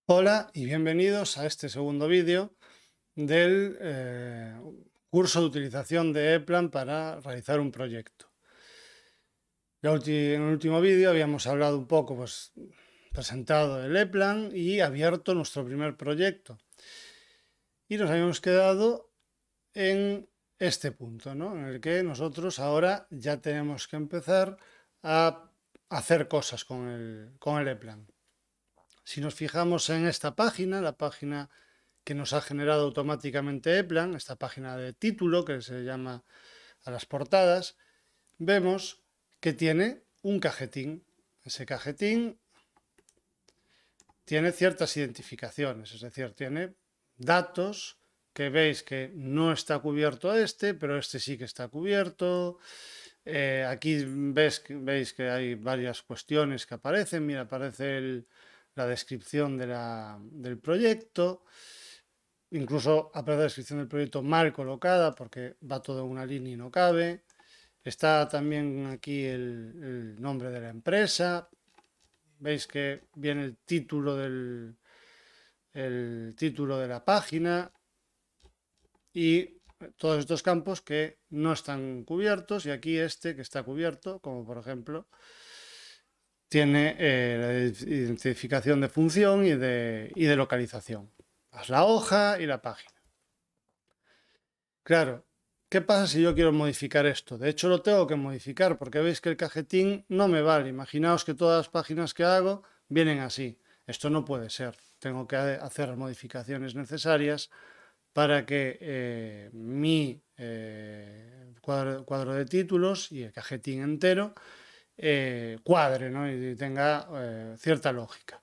Hola y bienvenidos a este segundo vídeo del curso de utilización de ePlan para realizar un proyecto. En el último vídeo habíamos hablado un poco, presentado el ePlan y abierto nuestro primer proyecto. Y nos habíamos quedado en este punto, ¿no? En el que nosotros ahora ya tenemos que empezar a hacer cosas con el ePlan. Si nos fijamos en esta página, la página que nos ha generado automáticamente ePlan, esta página de título que se llama a las portadas, vemos que tiene un cajetín. Ese cajetín tiene ciertas identificaciones, es decir, tiene datos que veis que no está cubierto pero este sí que está cubierto. Aquí veis que hay varias cuestiones que aparecen. Mira, aparece la descripción del proyecto. Incluso aparece la descripción del proyecto mal colocada porque va todo en una línea y no cabe. Está también aquí el nombre de la empresa. Veis que viene el título de la página y todos estos campos que no están cubiertos, y aquí este que está cubierto, como por ejemplo tiene la identificación de función y de localización. Es la hoja y la página. Claro, ¿qué pasa si yo quiero modificar esto? De hecho, lo tengo que modificar porque veis que el cajetín no me vale. Imaginaos que todas las páginas que hago vienen así. Esto no puede ser. Tengo que hacer las modificaciones necesarias para que mi cuadro de títulos y el cajetín entero cuadre, ¿no? Y tenga cierta lógica.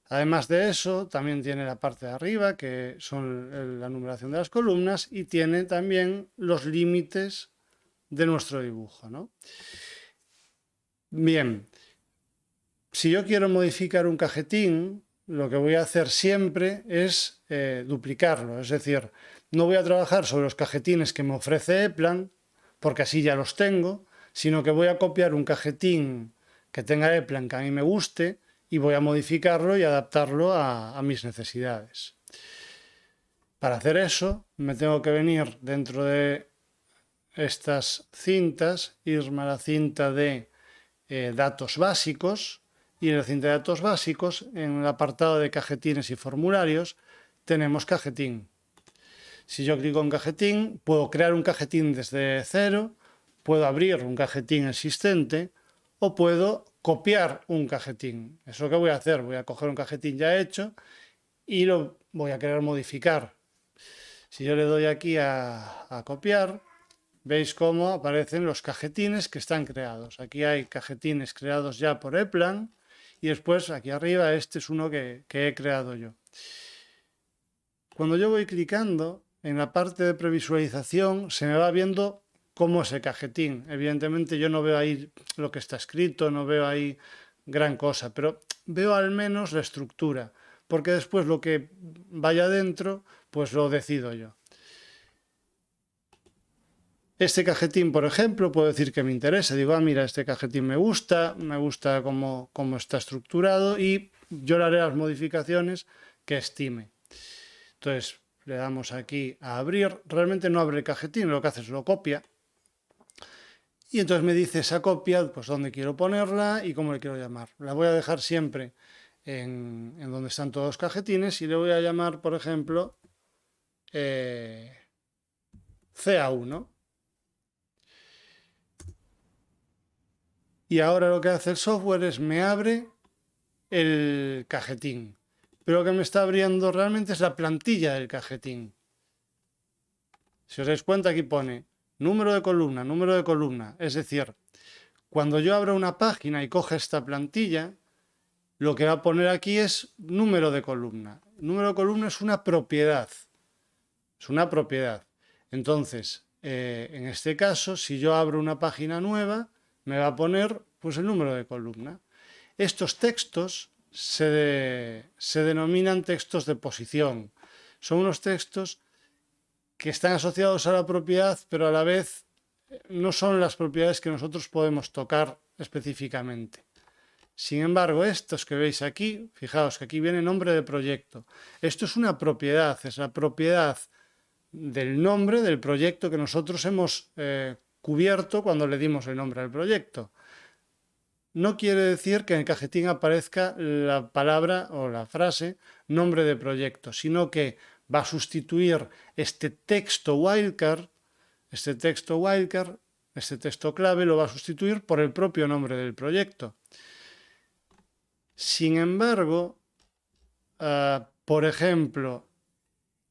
Además de eso, también tiene la parte de arriba, que son la numeración de las columnas, y tiene también los límites de nuestro dibujo, ¿no? Bien, si yo quiero modificar un cajetín, lo que voy a hacer siempre es duplicarlo. Es decir, no voy a trabajar sobre los cajetines que me ofrece ePlan, porque así ya los tengo, sino que voy a copiar un cajetín que tenga ePlan que a mí me guste y voy a modificarlo y adaptarlo a mis necesidades. Para hacer eso, me tengo que venir dentro de estas cintas, irme a la cinta de datos básicos, y en la cinta de datos básicos, en el apartado de cajetines y formularios, tenemos cajetín. Si yo clico en cajetín, puedo crear un cajetín desde cero, puedo abrir un cajetín existente o puedo copiar un cajetín. ¿Eso qué voy a hacer? Voy a coger un cajetín ya hecho y lo voy a querer modificar. Si yo le doy aquí a copiar, veis cómo aparecen los cajetines que están creados. Aquí hay cajetines creados ya por ePlan y después aquí arriba este es uno que he creado yo. Cuando yo voy clicando en la parte de previsualización se me va viendo cómo es el cajetín. Evidentemente yo no veo ahí lo que está escrito, no veo ahí gran cosa, pero veo al menos la estructura, porque después lo que vaya dentro pues lo decido yo. Este cajetín, por ejemplo, puedo decir que me interesa. Digo, mira, este cajetín me gusta cómo está estructurado y yo le haré las modificaciones que estime. Entonces, le damos aquí a abrir. Realmente no abre el cajetín, lo que hace es lo copia. Y entonces me dice esa copia, pues dónde quiero ponerla y cómo le quiero llamar. La voy a dejar siempre en donde están todos los cajetines y le voy a llamar, por ejemplo, CA1. Y ahora lo que hace el software es me abre el cajetín. Pero lo que me está abriendo realmente es la plantilla del cajetín. Si os dais cuenta, aquí pone número de columna, número de columna. Es decir, cuando yo abro una página y coge esta plantilla, lo que va a poner aquí es número de columna. Número de columna es una propiedad. Es una propiedad. Entonces, en este caso, si yo abro una página nueva, me va a poner pues el número de columna. Estos textos se denominan textos de posición. Son unos textos que están asociados a la propiedad, pero a la vez no son las propiedades que nosotros podemos tocar específicamente. Sin embargo, estos que veis aquí, fijaos que aquí viene nombre de proyecto. Esto es una propiedad, es la propiedad del nombre del proyecto que nosotros hemos cubierto cuando le dimos el nombre al proyecto. No quiere decir que en el cajetín aparezca la palabra o la frase nombre de proyecto, sino que va a sustituir este texto wildcard, este texto clave lo va a sustituir por el propio nombre del proyecto. Sin embargo, por ejemplo,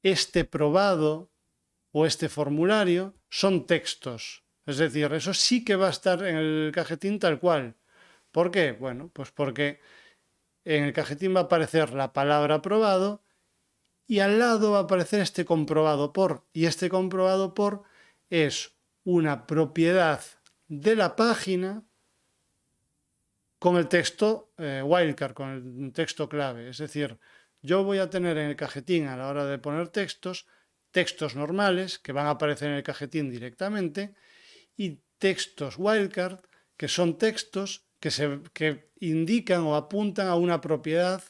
este probado o este formulario son textos. Es decir, eso sí que va a estar en el cajetín tal cual. ¿Por qué? Bueno, pues porque en el cajetín va a aparecer la palabra aprobado y al lado va a aparecer este comprobado por. Y este comprobado por es una propiedad de la página con el texto wildcard, con el texto clave. Es decir, yo voy a tener en el cajetín a la hora de poner textos normales que van a aparecer en el cajetín directamente y textos wildcard que son textos que indican o apuntan a una propiedad,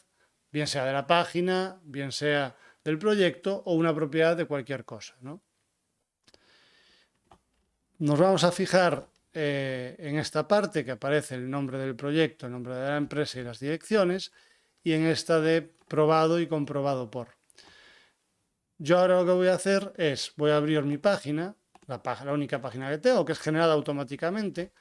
bien sea de la página, bien sea del proyecto o una propiedad de cualquier cosa, ¿no? Nos vamos a fijar en esta parte que aparece el nombre del proyecto, el nombre de la empresa y las direcciones, y en esta de probado y comprobado por. Yo ahora lo que voy a hacer es, voy a abrir mi página, la única página que tengo, que es generada automáticamente,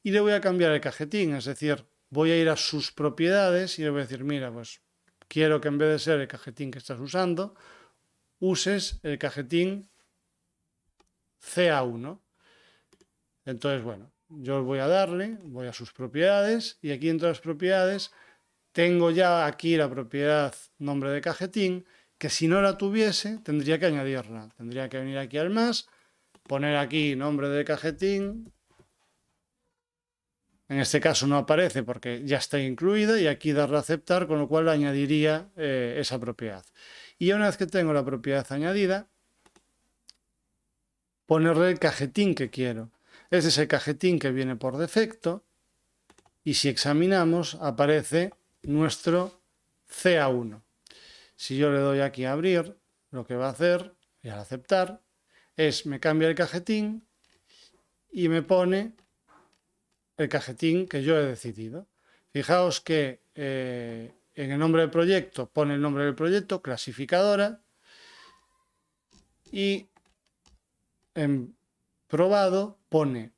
y le voy a cambiar el cajetín, es decir, voy a ir a sus propiedades y le voy a decir, mira, pues quiero que en vez de ser el cajetín que estás usando, uses el cajetín CA1. Entonces, bueno, yo voy a darle, voy a sus propiedades y aquí entre las propiedades tengo ya aquí la propiedad nombre de cajetín, que si no la tuviese tendría que añadirla. Tendría que venir aquí al más, poner aquí nombre de cajetín. En este caso no aparece porque ya está incluida y aquí darle a aceptar, con lo cual añadiría esa propiedad. Y una vez que tengo la propiedad añadida, ponerle el cajetín que quiero. Este es el cajetín que viene por defecto y si examinamos aparece nuestro CA1. Si yo le doy aquí a abrir, lo que va a hacer y al aceptar es me cambia el cajetín y me pone el cajetín que yo he decidido. Fijaos que en el nombre del proyecto pone el nombre del proyecto, clasificadora, y en probado pone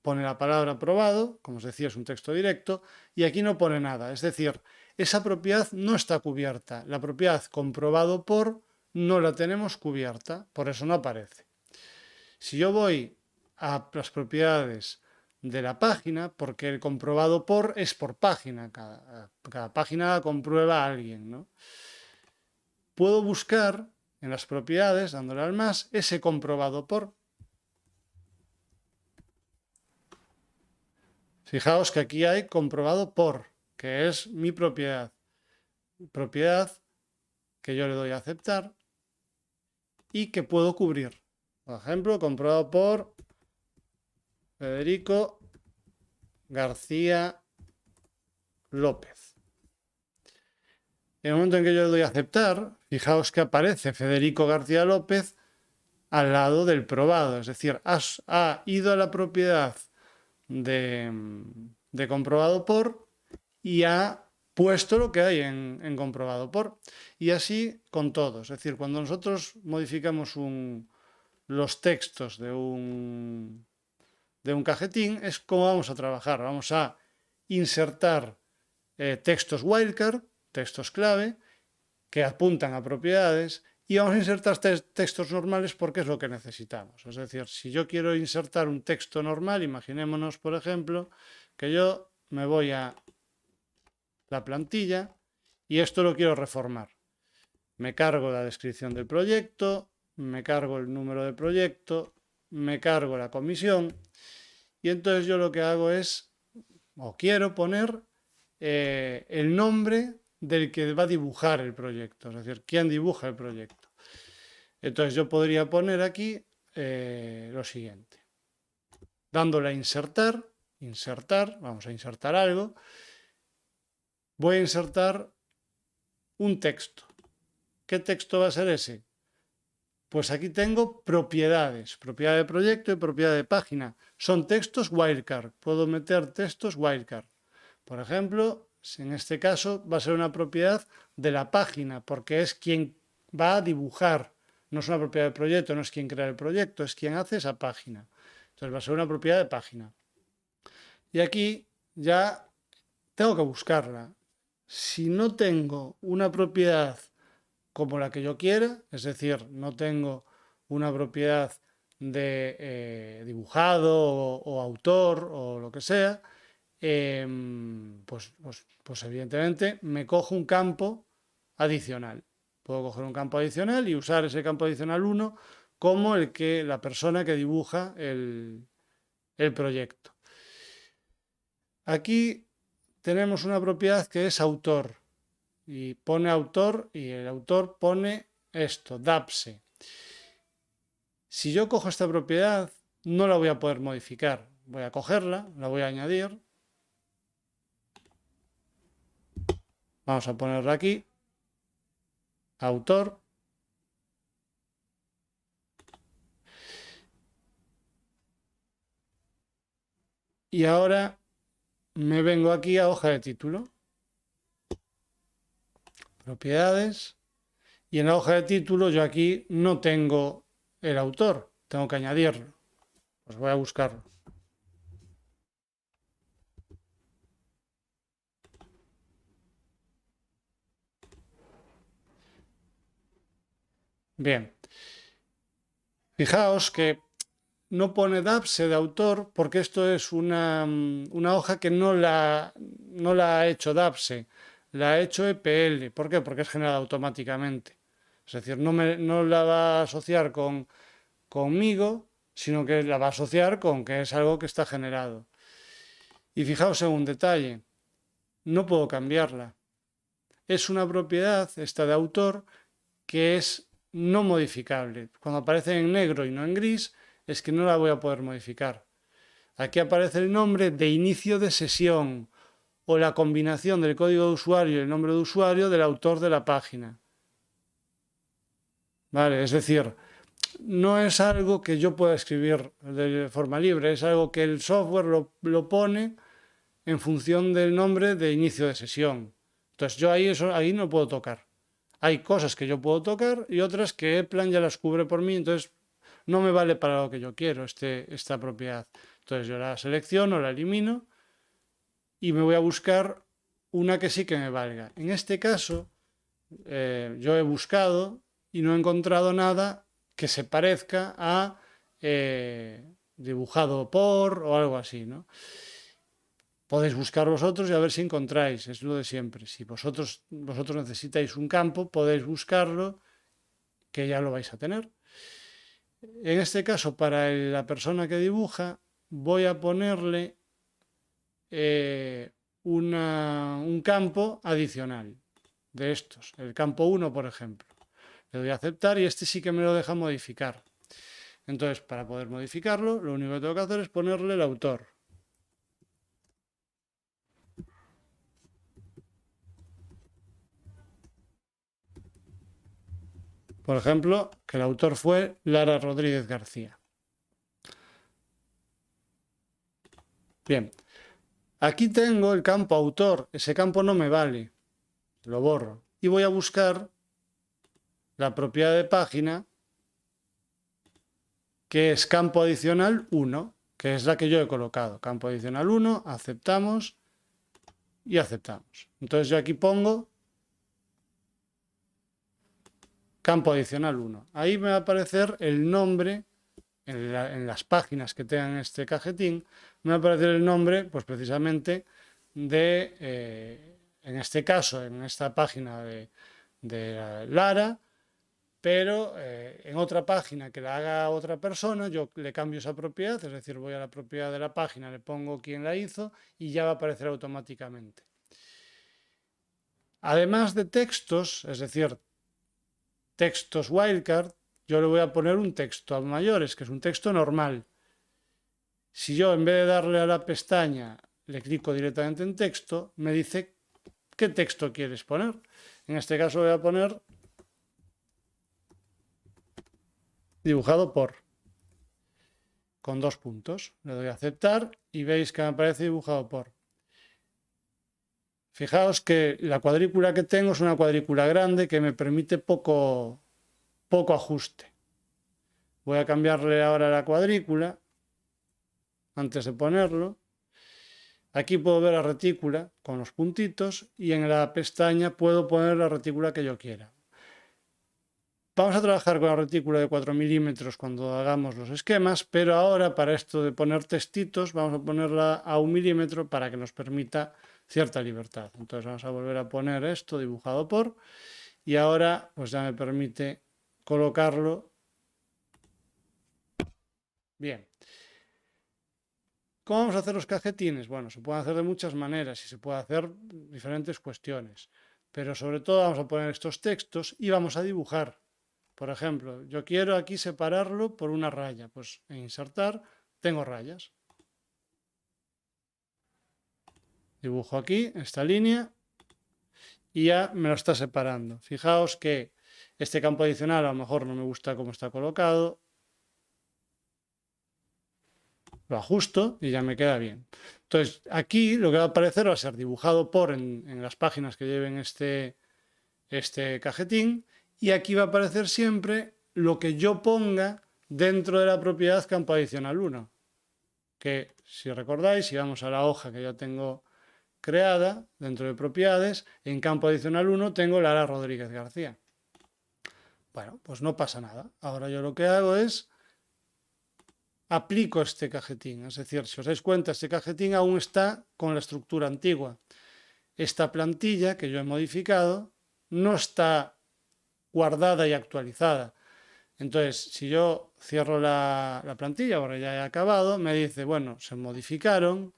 la palabra probado, como os decía es un texto directo, y aquí no pone nada. Es decir, esa propiedad no está cubierta. La propiedad comprobado por no la tenemos cubierta, por eso no aparece. Si yo voy a las propiedades de la página, porque el comprobado por es por página, cada página comprueba a alguien, ¿no? Puedo buscar en las propiedades, dándole al más, ese comprobado por. Fijaos que aquí hay comprobado por, que es mi propiedad. Propiedad que yo le doy a aceptar y que puedo cubrir. Por ejemplo, comprobado por Federico García López. En el momento en que yo le doy a aceptar, fijaos que aparece Federico García López al lado del probado. Es decir, ha ido a la propiedad de comprobado por y ha puesto lo que hay en comprobado por. Y así con todos. Es decir, cuando nosotros modificamos los textos de un cajetín, es como vamos a trabajar. Vamos a insertar textos wildcard, textos clave, que apuntan a propiedades, y vamos a insertar textos normales porque es lo que necesitamos. Es decir, si yo quiero insertar un texto normal, imaginémonos, por ejemplo, que yo me voy a la plantilla y esto lo quiero reformar. Me cargo la descripción del proyecto, me cargo el número del proyecto, me cargo la comisión y entonces yo lo que hago es, o quiero poner el nombre del que va a dibujar el proyecto, es decir, quién dibuja el proyecto. Entonces yo podría poner aquí lo siguiente, dándole a insertar, insertar, vamos a insertar algo, voy a insertar un texto. ¿Qué texto va a ser ese? Pues aquí tengo propiedades, propiedad de proyecto y propiedad de página. Son textos wildcard, puedo meter textos wildcard. Por ejemplo, en este caso va a ser una propiedad de la página, porque es quien va a dibujar. No es una propiedad de proyecto, no es quien crea el proyecto, es quien hace esa página. Entonces va a ser una propiedad de página. Y aquí ya tengo que buscarla. Si no tengo una propiedad como la que yo quiera, es decir, no tengo una propiedad de dibujado o autor o lo que sea, pues evidentemente me cojo un campo adicional. Puedo coger un campo adicional y usar ese campo adicional 1 como la persona que dibuja el proyecto. Aquí tenemos una propiedad que es autor y pone autor y el autor pone esto, DAPSE. Si yo cojo esta propiedad, no la voy a poder modificar. Voy a cogerla, la voy a añadir. Vamos a ponerla aquí. Autor. Y ahora me vengo aquí a hoja de título. Propiedades. Y en la hoja de título yo aquí no tengo el autor. Tengo que añadirlo. Pues voy a buscarlo. Bien. Fijaos que no pone DAPSE de autor porque esto es una hoja que no la ha hecho DAPSE, la ha hecho EPL. ¿Por qué? Porque es generada automáticamente. Es decir, no la va a asociar conmigo, sino que la va a asociar con que es algo que está generado. Y fijaos en un detalle, no puedo cambiarla. Es una propiedad, esta de autor, que es no modificable. Cuando aparece en negro y no en gris, es que no la voy a poder modificar. Aquí aparece el nombre de inicio de sesión o la combinación del código de usuario y el nombre de usuario del autor de la página. ¿Vale? Es decir, no es algo que yo pueda escribir de forma libre, es algo que el software lo pone en función del nombre de inicio de sesión. Entonces yo ahí no puedo tocar. Hay cosas que yo puedo tocar y otras que Eplan ya las cubre por mí, entonces no me vale para lo que yo quiero esta propiedad. Entonces yo la selecciono, la elimino y me voy a buscar una que sí que me valga. En este caso, yo he buscado y no he encontrado nada que se parezca a dibujado por o algo así, ¿no? Podéis buscar vosotros y a ver si encontráis, es lo de siempre. Si vosotros necesitáis un campo, podéis buscarlo, que ya lo vais a tener. En este caso, para la persona que dibuja, voy a ponerle un campo adicional de estos, el campo 1, por ejemplo. Le doy a aceptar y este sí que me lo deja modificar. Entonces, para poder modificarlo, lo único que tengo que hacer es ponerle el autor. Por ejemplo, que el autor fue Lara Rodríguez García. Bien, aquí tengo el campo autor. Ese campo no me vale. Lo borro. Y voy a buscar la propiedad de página, que es campo adicional 1, que es la que yo he colocado. Campo adicional 1, aceptamos y aceptamos. Entonces yo aquí pongo campo adicional 1. Ahí me va a aparecer el nombre, en las páginas que tengan este cajetín, me va a aparecer el nombre, pues precisamente de, en este caso, en esta página de Lara, pero en otra página que la haga otra persona, yo le cambio esa propiedad, es decir, voy a la propiedad de la página, le pongo quién la hizo y ya va a aparecer automáticamente. Además de textos, es decir, textos wildcard, yo le voy a poner un texto a mayores, que es un texto normal. Si yo en vez de darle a la pestaña le clico directamente en texto, me dice qué texto quieres poner. En este caso voy a poner dibujado por, con 2 puntos. Le doy a aceptar y veis que me aparece dibujado por. Fijaos que la cuadrícula que tengo es una cuadrícula grande que me permite poco ajuste. Voy a cambiarle ahora la cuadrícula antes de ponerlo. Aquí puedo ver la retícula con los puntitos y en la pestaña puedo poner la retícula que yo quiera. Vamos a trabajar con la retícula de 4 milímetros cuando hagamos los esquemas, pero ahora para esto de poner textitos vamos a ponerla a 1 milímetro para que nos permita cierta libertad. Entonces vamos a volver a poner esto dibujado por y ahora pues ya me permite colocarlo bien. ¿Cómo vamos a hacer los cajetines? Bueno, se pueden hacer de muchas maneras y se puede hacer diferentes cuestiones, pero sobre todo vamos a poner estos textos y vamos a dibujar. Por ejemplo, yo quiero aquí separarlo por una raya, pues en insertar tengo rayas. Dibujo aquí esta línea y ya me lo está separando. Fijaos que este campo adicional a lo mejor no me gusta cómo está colocado. Lo ajusto y ya me queda bien. Entonces, aquí lo que va a aparecer va a ser dibujado por en las páginas que lleven este cajetín y aquí va a aparecer siempre lo que yo ponga dentro de la propiedad campo adicional 1. Que si recordáis, si vamos a la hoja que ya tengo creada dentro de propiedades, en campo adicional 1 tengo Lara Rodríguez García. Bueno, pues no pasa nada. Ahora yo lo que hago es aplico este cajetín. Es decir, si os dais cuenta, este cajetín aún está con la estructura antigua. Esta plantilla que yo he modificado no está guardada y actualizada. Entonces, si yo cierro la plantilla, ahora ya he acabado, me dice, bueno, se modificaron,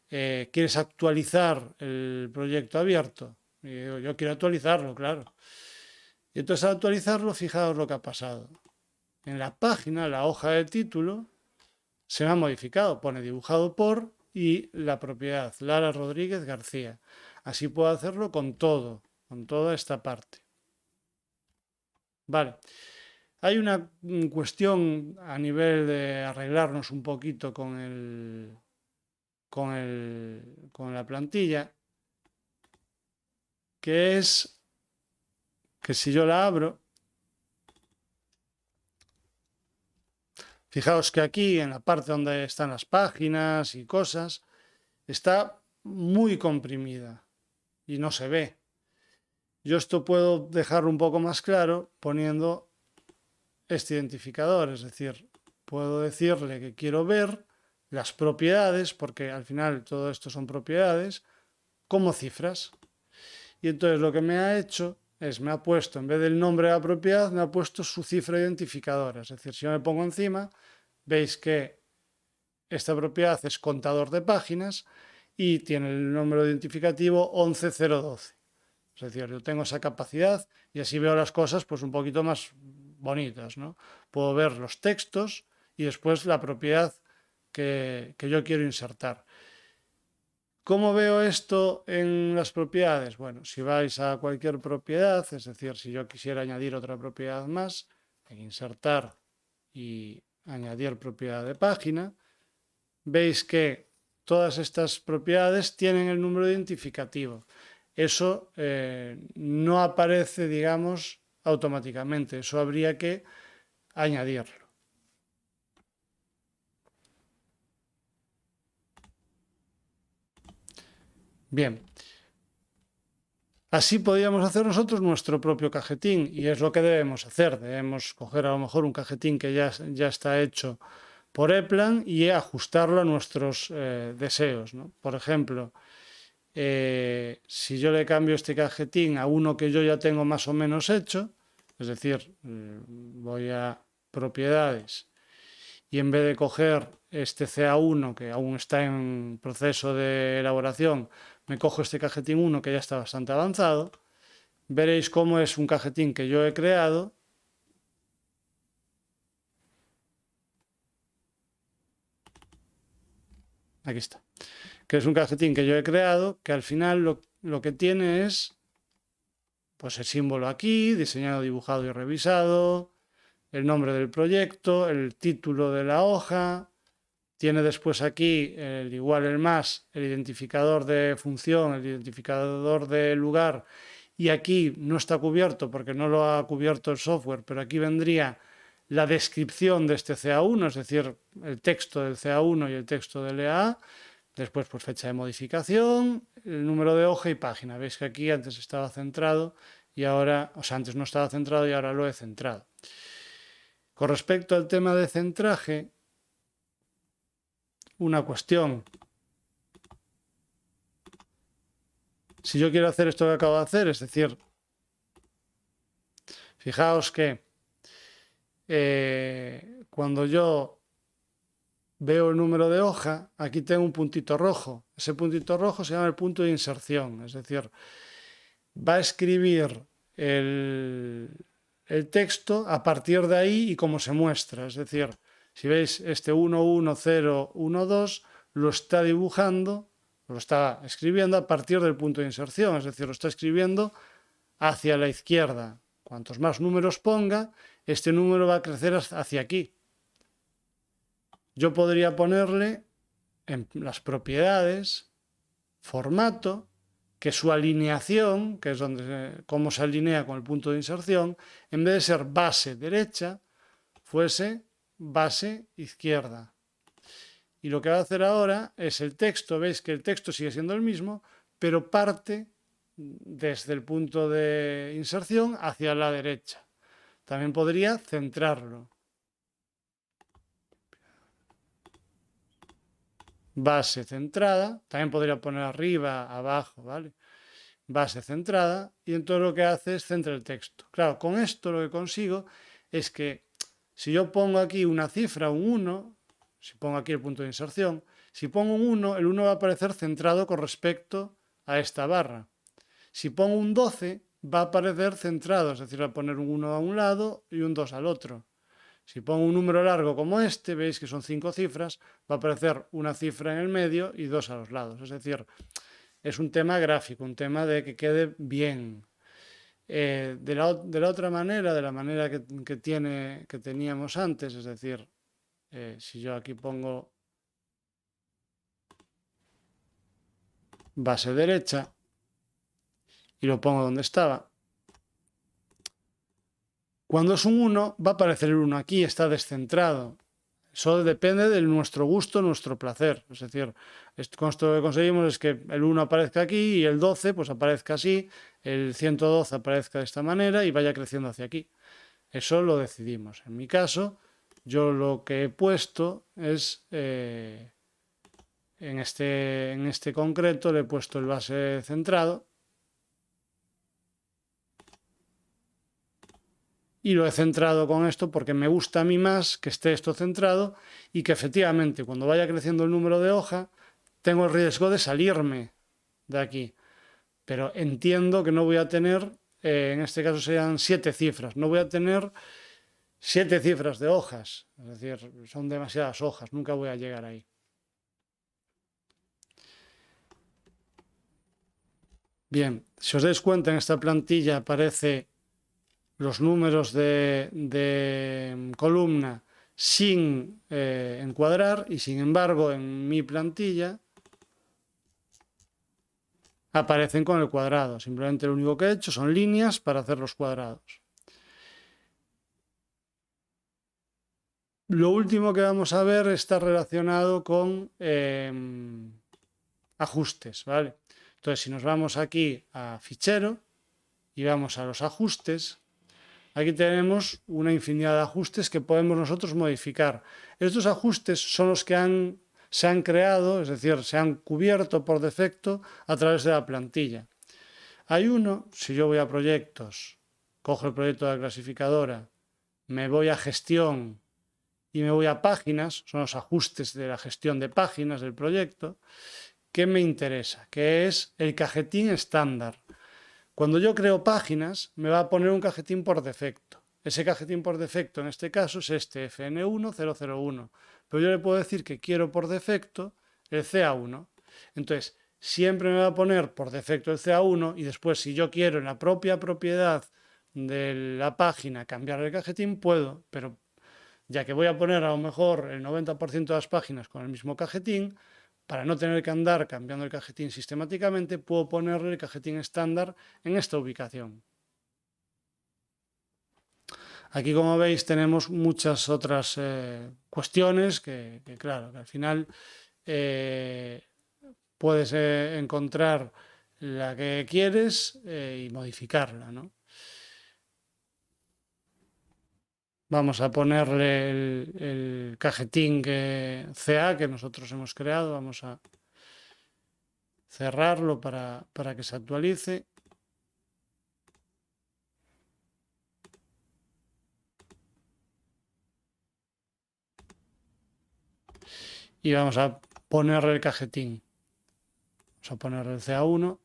¿quieres actualizar el proyecto abierto? Y digo, yo quiero actualizarlo, claro. Y entonces al actualizarlo, fijaos lo que ha pasado. En la página, la hoja de título, se me ha modificado, pone dibujado por y la propiedad, Lara Rodríguez García. Así puedo hacerlo con todo, con toda esta parte. Vale. Hay una cuestión a nivel de arreglarnos un poquito con la plantilla, que es que si yo la abro, fijaos que aquí en la parte donde están las páginas y cosas, está muy comprimida y no se ve. Yo esto puedo dejarlo un poco más claro poniendo este identificador, es decir, puedo decirle que quiero ver las propiedades, porque al final todo esto son propiedades, como cifras. Y entonces lo que me ha hecho es, me ha puesto, en vez del nombre de la propiedad, me ha puesto su cifra identificadora. Es decir, si yo me pongo encima, veis que esta propiedad es contador de páginas y tiene el número identificativo 11012. Es decir, yo tengo esa capacidad y así veo las cosas pues un poquito más bonitas, ¿no? Puedo ver los textos y después la propiedad que yo quiero insertar. ¿Cómo veo esto en las propiedades? Bueno, si vais a cualquier propiedad, es decir, si yo quisiera añadir otra propiedad más, en insertar y añadir propiedad de página, veis que todas estas propiedades tienen el número identificativo. Eso no aparece, digamos, automáticamente. Eso habría que añadirlo. Bien. Así podríamos hacer nosotros nuestro propio cajetín y es lo que debemos hacer. Debemos coger a lo mejor un cajetín que ya está hecho por ePlan y ajustarlo a nuestros deseos, ¿no? Por ejemplo, si yo le cambio este cajetín a uno que yo ya tengo más o menos hecho, es decir, voy a propiedades y en vez de coger este CA1 que aún está en proceso de elaboración, me cojo este cajetín 1 que ya está bastante avanzado, veréis cómo es un cajetín que yo he creado Aquí está. Que es un cajetín que yo he creado, que al final lo que tiene es pues el símbolo aquí, diseñado, dibujado y revisado, el nombre del proyecto, el título de la hoja, tiene después aquí el igual, el más, el identificador de función, el identificador de lugar, y aquí no está cubierto porque no lo ha cubierto el software, pero aquí vendría la descripción de este CA1, es decir, el texto del CA1 y el texto del EA. Después, pues fecha de modificación, el número de hoja y página. Veis que aquí antes estaba centrado y ahora, o sea, antes no estaba centrado y ahora lo he centrado. Con respecto al tema de centraje, una cuestión. Si yo quiero hacer esto que acabo de hacer, es decir, fijaos que cuando yo veo el número de hoja, aquí tengo un puntito rojo. Ese puntito rojo se llama el punto de inserción, es decir, va a escribir el texto a partir de ahí y cómo se muestra. Es decir, si veis este 11012 lo está dibujando, lo está escribiendo a partir del punto de inserción, es decir, lo está escribiendo hacia la izquierda. Cuantos más números ponga, este número va a crecer hacia aquí. Yo podría ponerle en las propiedades, formato, que su alineación, que es cómo se alinea con el punto de inserción, en vez de ser base derecha, fuese base izquierda. Y lo que va a hacer ahora es el texto, veis que el texto sigue siendo el mismo, pero parte desde el punto de inserción hacia la derecha. También podría centrarlo. Base centrada, también podría poner arriba, abajo, ¿vale? Base centrada, y entonces lo que hace es centrar el texto. Claro, con esto lo que consigo es que si yo pongo aquí una cifra, un 1, si pongo aquí el punto de inserción, si pongo un 1, el 1 va a aparecer centrado con respecto a esta barra. Si pongo un 12, va a aparecer centrado, es decir, va a poner un 1 a un lado y un 2 al otro. Si pongo un número largo como este, veis que son 5 cifras, va a aparecer una cifra en el medio y 2 a los lados. Es decir, es un tema gráfico, un tema de que quede bien. De la otra manera, de la manera que teníamos antes, es decir, si yo aquí pongo base derecha y lo pongo donde estaba, cuando es un 1 va a aparecer el 1 aquí, está descentrado. Eso depende de nuestro gusto, nuestro placer. Es decir, con esto lo que conseguimos es que el 1 aparezca aquí y el 12 pues aparezca así, el 112 aparezca de esta manera y vaya creciendo hacia aquí. Eso lo decidimos. En mi caso, yo lo que he puesto es, en este concreto le he puesto el base centrado y lo he centrado con esto porque me gusta a mí más que esté esto centrado y que efectivamente cuando vaya creciendo el número de hoja tengo el riesgo de salirme de aquí. Pero entiendo que no voy a tener, en este caso serían 7 cifras, no voy a tener 7 cifras de hojas, es decir, son demasiadas hojas, nunca voy a llegar ahí. Bien, si os dais cuenta en esta plantilla aparece los números de columna sin encuadrar y sin embargo en mi plantilla aparecen con el cuadrado. Simplemente lo único que he hecho son líneas para hacer los cuadrados. Lo último que vamos a ver está relacionado con ajustes, ¿vale? Entonces, si nos vamos aquí a fichero y vamos a los ajustes, aquí tenemos una infinidad de ajustes que podemos nosotros modificar. Estos ajustes son los que se han creado, es decir, se han cubierto por defecto a través de la plantilla. Hay uno, si yo voy a proyectos, cojo el proyecto de la clasificadora, me voy a gestión y me voy a páginas, son los ajustes de la gestión de páginas del proyecto, que me interesa, que es el cajetín estándar. Cuando yo creo páginas, me va a poner un cajetín por defecto. Ese cajetín por defecto, en este caso, es este FN1001. Pero yo le puedo decir que quiero por defecto el CA1. Entonces, siempre me va a poner por defecto el CA1 y después si yo quiero en la propia propiedad de la página cambiar el cajetín, puedo, pero ya que voy a poner a lo mejor el 90% de las páginas con el mismo cajetín, para no tener que andar cambiando el cajetín sistemáticamente, puedo ponerle el cajetín estándar en esta ubicación. Aquí, como veis, tenemos muchas otras cuestiones que, claro, que al final puedes encontrar la que quieres y modificarla, ¿no? Vamos a ponerle el cajetín CA que nosotros hemos creado. Vamos a cerrarlo para que se actualice. Y vamos a ponerle el cajetín. Vamos a ponerle el CA1.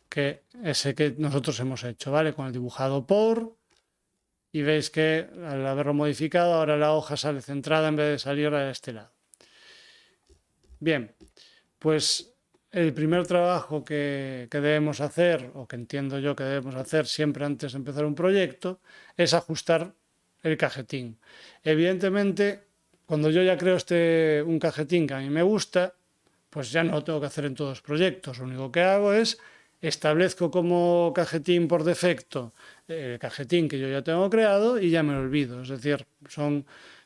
Que ese que nosotros hemos hecho, ¿vale? Con el dibujado por. Y veis que al haberlo modificado, ahora la hoja sale centrada en vez de salir a este lado. Bien, pues el primer trabajo que debemos hacer, o que entiendo yo que debemos hacer siempre antes de empezar un proyecto, es ajustar el cajetín. Evidentemente, cuando yo ya creo un cajetín que a mí me gusta, pues ya no lo tengo que hacer en todos los proyectos. Lo único que hago es establezco como cajetín por defecto el cajetín que yo ya tengo creado y ya me lo olvido. Es decir,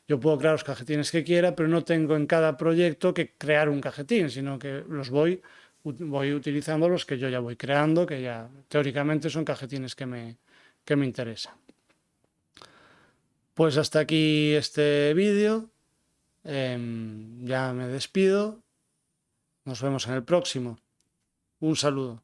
yo puedo crear los cajetines que quiera, pero no tengo en cada proyecto que crear un cajetín, sino que los voy utilizando los que yo ya voy creando, que ya teóricamente son cajetines que me interesan. Pues hasta aquí este vídeo. Ya me despido. Nos vemos en el próximo. Un saludo.